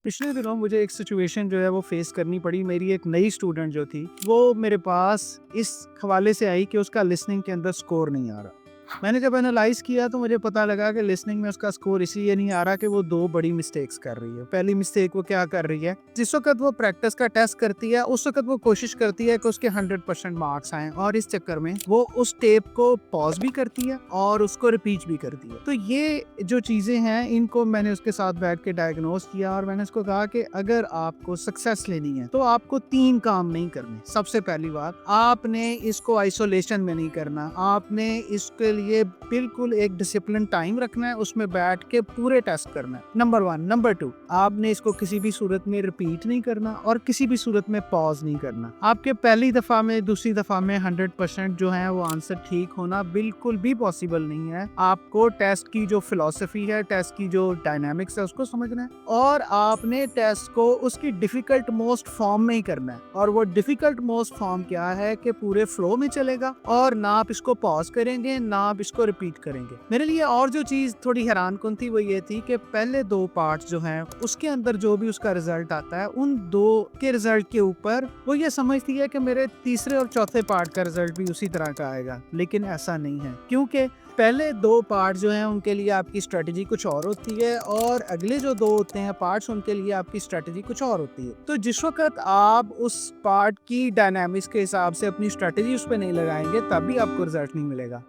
पिछले दिनों मुझे एक सिचुएशन जो है वो फेस करनी पड़ी। मेरी एक नई स्टूडेंट जो थी, वो मेरे पास इस हवाले से आई कि उसका लिसनिंग के अंदर स्कोर नहीं आ रहा। मैंने जब एनालाइज़ किया तो मुझे पता लगा कि लिसनिंग में उसका स्कोर इसलिए नहीं आ रहा कि वो 2 बड़ी मिस्टेक्स कर रही है। पहली मिस्टेक वो क्या कर रही है, जिस वक़्त वो प्रैक्टिस का टेस्ट करती है, उस वक़्त वो कोशिश करती है कि उसके 100% मार्क्स आएँ और इस चक्कर में वो उस टेप को पॉज़ भी करती है और उसको रिपीट भी करती है। तो ये जो चीज़ें हैं, इनको मैंने उसके साथ बैठ के डायग्नोज़ किया और मैंने उसको कहा कि अगर आपको सक्सेस लेनी है, तो आपको 3 काम नहीं करने। सबसे पहली बात, आपने इसको आइसोलेशन में नहीं करना। आपने इसके लिए बिल्कुल एक डिसिप्लिन टाइम रखना है, उसमें बैठ के पूरे टेस्ट करना है। नंबर 1, नंबर 2, आपने इसको किसी भी सूरत में रिपीट नहीं करना और किसी भी सूरत में पॉज़ नहीं करना। आपके पहली दफ़ा में, दूसरी दफ़ा में 100% जो है वो आंसर ठीक होना बिल्कुल भी पॉसिबल नहीं है। आपको टेस्ट की जो फिलॉसफी है, टेस्ट की जो डायनामिक्स है, उसको समझना है और आपने टेस्ट को उसकी डिफिकल्ट मोस्ट फॉर्म में ही करना है। और वो डिफिकल्ट मोस्ट फॉर्म क्या है कि पूरे फ्लो में चलेगा और ना आप इसको पॉज करेंगे, ना आप इसको रिपीट करेंगे। मेरे लिए और जो चीज थोड़ी हैरानकुन थी वो ये थी कि पहले 2 पार्ट्स जो हैं उसके अंदर जो भी उसका रिजल्ट आता है, उन 2 के रिजल्ट के ऊपर वो ये समझती है कि मेरे तीसरे और चौथे पार्ट का रिजल्ट भी उसी तरह का आएगा। लेकिन ऐसा नहीं है, क्योंकि पहले 2 पार्ट जो हैं उनके लिए आपकी स्ट्रेटजी कुछ और होती है और अगले जो 2 होते हैं पार्ट्स, उनके लिए आपकी स्ट्रेटजी कुछ और होती है। तो जिस वक़्त आप उस पार्ट की डायनामिक्स के हिसाब से अपनी स्ट्रेटजी उस पे नहीं लगाएँगे, तब भी आपको रिज़ल्ट नहीं मिलेगा।